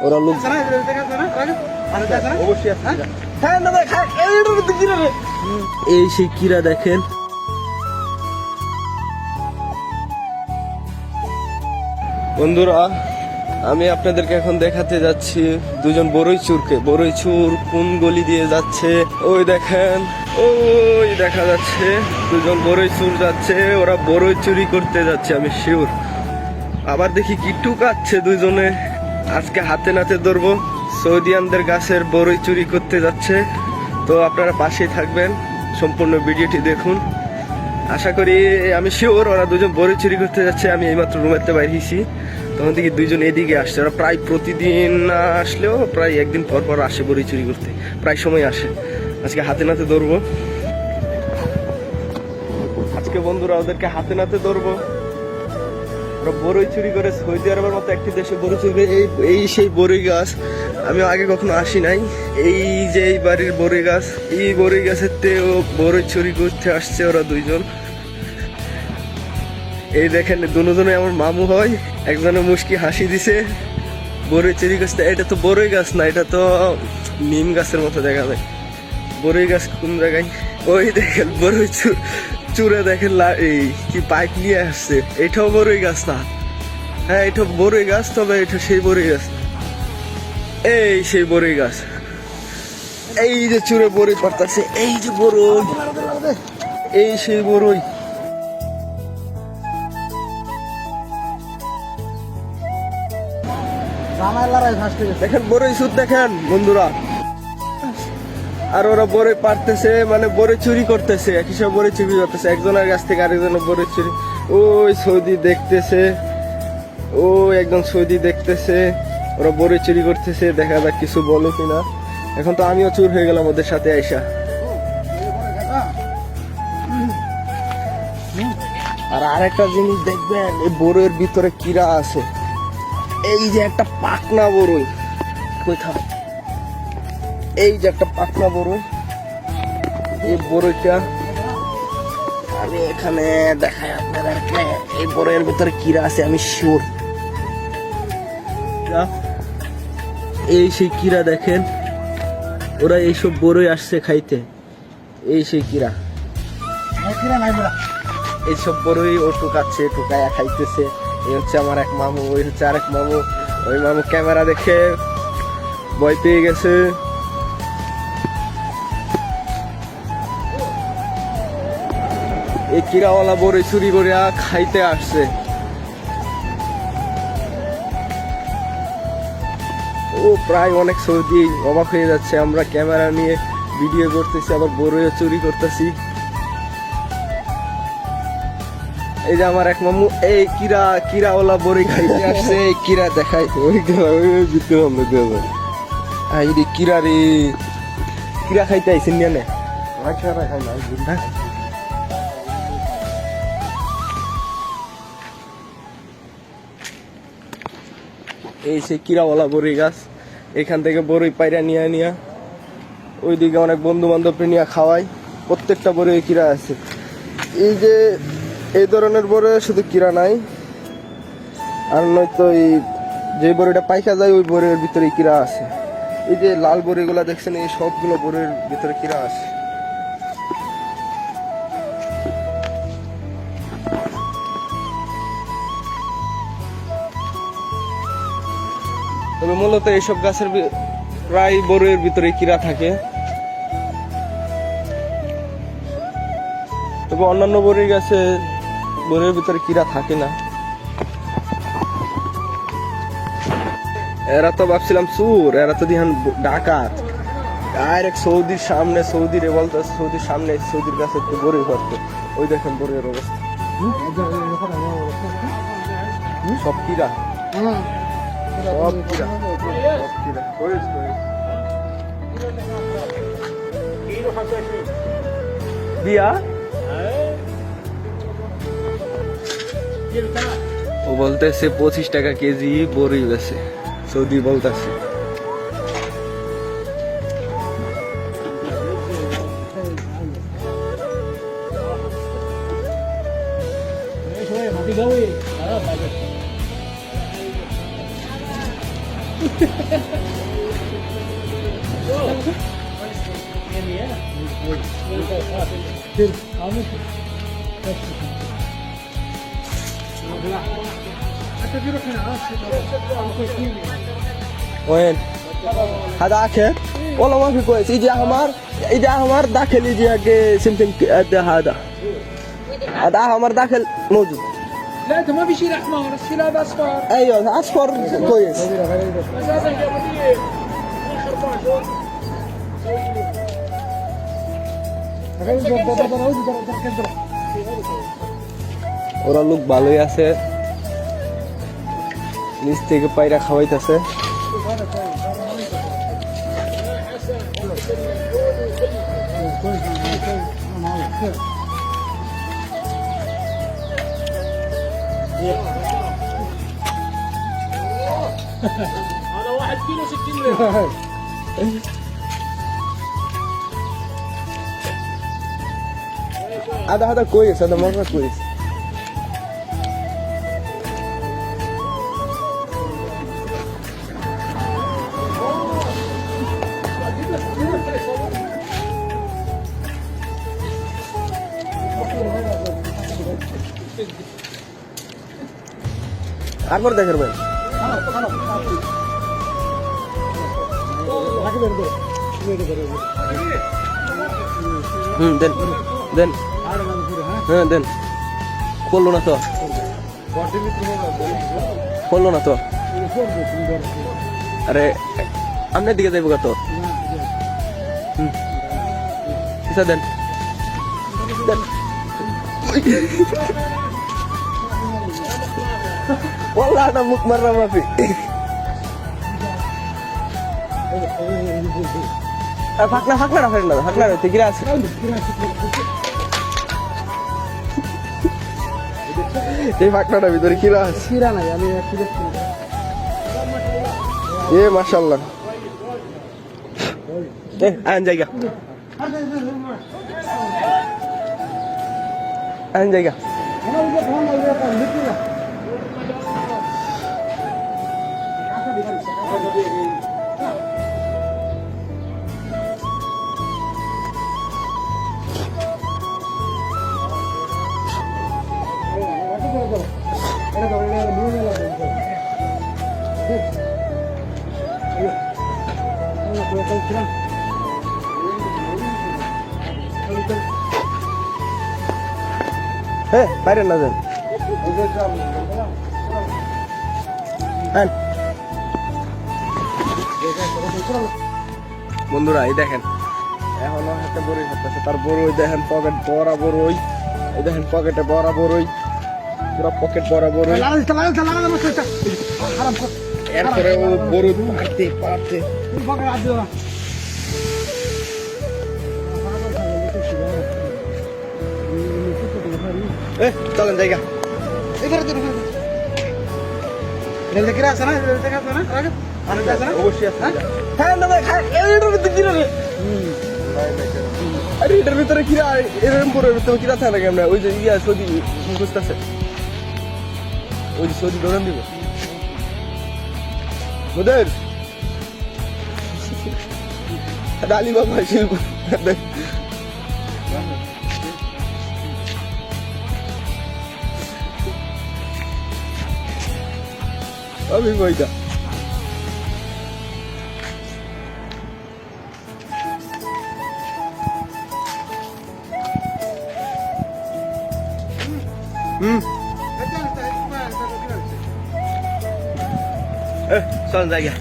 ওরা লোক এই সেই কিরা দেখেন। বন্ধুরা আমি আপনাদেরকে এখন দেখাতে যাচ্ছি দুজন বড়ইচুরকে। বড়ইচুর কোন গলি দিয়ে যাচ্ছে ওই দেখেন, ওই দেখা যাচ্ছে দুজন বড়ইচুর যাচ্ছে। ওরা বড়ই চুরি করতে যাচ্ছে আমি শিওর। আবার দেখি কি টুকাচ্ছে দুজনে। আজকে হাতে নাতে ধরবো। সৌদিয়ানদের গাছের বড়ই চুরি করতে যাচ্ছে। তো আপনারা পাশেই থাকবেন, সম্পূর্ণ ভিডিওটি দেখুন। আশা করি আমি শিওর ওরা দুজন বড়ই চুরি করতে যাচ্ছে। আমি এইমাত্র রুমেতে বাইরে হয়েছি, তখন থেকে দুইজন এদিকে আসছে। ওরা প্রায় প্রতিদিন না আসলেও প্রায় একদিন পর পর আসে বড়ই চুরি করতে, প্রায় সময় আসে। আজকে হাতে নাতে ধরবো। আজকে বন্ধুরা ওদেরকে হাতে নাতে ধরবো। ওরা বড়ই চুরি করে সৌদি আরবের মতো একটি দেশে বড়ই চুরি করে। এই সেই বড়ই গাছ, আমি আগে কখনো আসি নাই। এই যে এই বাড়ির বড়ই গাছ, এই বড়ই গাছের ও বড়ই চুরি করতে আসছে ওরা দুইজন। এই দেখেন দুজনে আমার মামু হয়। একজনে মুশকি হাসি দিছে বড়ই চুরি করতে। এটা তো বড়ই গাছ না, এটা তো নিম গাছের মতো দেখা যায়। বড়ই গাছ কোন জায়গায়? ওই দেখেন বড়ই চুরে দেখেন এই কি পাইপ নিয়ে আসছে। এটাও বড়ই গাছ না। হ্যাঁ এটা বড়ই গাছ, তবে এটা সেই বড়ই গাছ না। এই সেই বড়ই গাছ। এই যে চুরে বড়ই পারতাছে, এই যে বড়ই, এই সেই বড়ই। দেখেন বড়ই সুদ দেখেন বন্ধুরা। আর ওরা বড়ই পারতেছে, মানে বড়ই চুরি করতেছে। একই সব বড়ই চুরি করতেছে, একজনের কাছ থেকে আরেকজনের বড়ই চুরি। ওই সৌদি দেখতেছে, ও একজন সৌদি দেখতেছে ওরা বড়ই চুরি করতেছে। দেখা যাক কিছু বলো কিনা। এখন তো আমিও চুর হয়ে গেলাম ওদের সাথে আইসা। আর আরেকটা জিনিস দেখবেন, এই বড়ইয়ের ভিতরে কিরা আছে। এই যে একটা পাকনা বড়ই, কোথায়? এই যে একটা পাকনা বড়ই, এই বড়ইটা আমি এখানে দেখাই আপনাদেরকে। এই বড়ইয়ের ভিতরে কিরা আছে আমি শিওর। এই সেই কিরা দেখেন, ওরা এইসব বড়ই আসছে খাইতে। এই সেই কিরা, এইসব বড়ই ও টুকাচ্ছে, টুকায়া খাইতেছে। এই হচ্ছে আমার এক মামু, ওই হচ্ছে আরেক মামু। ওই মামু ক্যামেরা দেখে ভয় পেয়ে গেছে। এই কিরাওয়ালা বড়ই চুরি করিয়া খাইতে আসছে। ও প্রায় অনেক সৌদি অবাক হয়ে যাচ্ছে। আমরা ক্যামেরা নিয়ে ভিডিও করতেছি, আবার বড়ইও চুরি করতেছি। এই যে আমার এক মামু এই কিরাওয়ালা বড়ই খাইতে আসছে। এই কিরা দেখাই কিরা রে, কিরা খাইতে আইসেন নিয়ে। এই সেই কিরাওয়ালা বড়ই গাছ। এখান থেকে বড়ই পাইরা নিয়া ওইদিকে অনেক বন্ধু বান্ধব নিয়ে খাওয়াই। প্রত্যেকটা বড়ই কিরা আছে। এই যে এই ধরনের বড়ই শুধু কিরা নাই, আর নয়তো এই যে বড়িটা পাইকা যায় ওই বড়ির ভিতরে কিরা আছে। এই যে লাল বড়িগুলা দেখছেন, এই সবগুলো বড়ির ভিতরে কিরা আছে। তবে মূলত এইসব গাছের প্রায় বড়ইয়ের ভিতরে কিরা থাকে। তবে অন্যান্য বড়ই গাছে বড়ইয়ের ভিতরে কিরা থাকে না। এরা তো ভাবছিলাম চোর, এরা তো দিহান ডাকাত। ডাইরেক্ট সৌদির সামনে, সৌদির সৌদির সামনে, সৌদির কাছে বড়ই ধরতো। ওই দেখেন বড়ইয়ের অবস্থা, সব কিরা, সব কিরা, সব কিরা। দিয়া ও বলতেছে 25 টাকা কেজি বড়ই বেছে, সৌদি বলতেছে। وين؟ هذا عكر والله ما في كويس. يجي احمر داخل يجي حق سمسم قد هذا احمر داخل موجود. لا انت ما في شيء احمر، الشيء هذا اصفر. ايوه اصفر كويس. ওরা লোক ভালোই আছে, নিচ থেকে পায়রা খাওয়াইতেছে। هذا 1 كيلو 60 ريال. هذا كويس، هذا مرة كويس. আরবার দেখার ভাই দেন দেন, হ্যাঁ দেন। করলো না তো, করলো না তো। আরে আপনার দিকে যাইব কত? কিসা দেন দেন। والله انا مك مره ما في. ফাঁকনা রাখেন না, ফাঁকনা রাখতে গিরা আছে। এই ফাঁকনাটার ভিতরে কিরা আছে? কিরা নাই, আমি একটু দেখছি। এ মাশাআল্লাহ, আন জায়গা আন জায়গা। হ্যাঁ বাইরে না যান। বন্ধুরা এই দেখেন, এখনো হাতে বড়ই ধরতেছে, তার বড়ই দেখেন পকেট ভরা বড়ই, এই দেখেন পকেটে ভরা বড়ই, পুরো পকেট ভরা বড়ই। এরপরে ও বড়ই পারতে পারতে চলেন জায়গা। অবশ্যই আরে এটার ভিতরে কিরা, এরকম করে কিরা থাকে নাকি? আমরা ওই যে ইয়া সৌদি খুঁজতেছে, ওই যে সৌদি দোকান দিব ওদের আলিবাবা শিল্প। আমি কইটা চল জায়গা।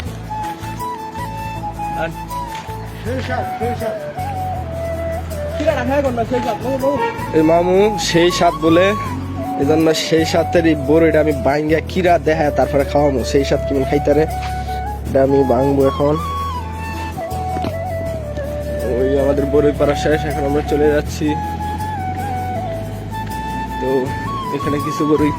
এই মামু সেই স্বাদ বলে, এই জন্য সেই স্বাদের এই বড়িটা আমি ভাঙ্গা কিরা দেখা তারপরে খাওয়াবো। সেই স্বাদ কেমন খাইতারে এটা আমি ভাঙবো এখন। ওই আমাদের বড়ি পাড়া শেষ, এখন আমরা চলে যাচ্ছি। তো এখানে কিছু বড়ি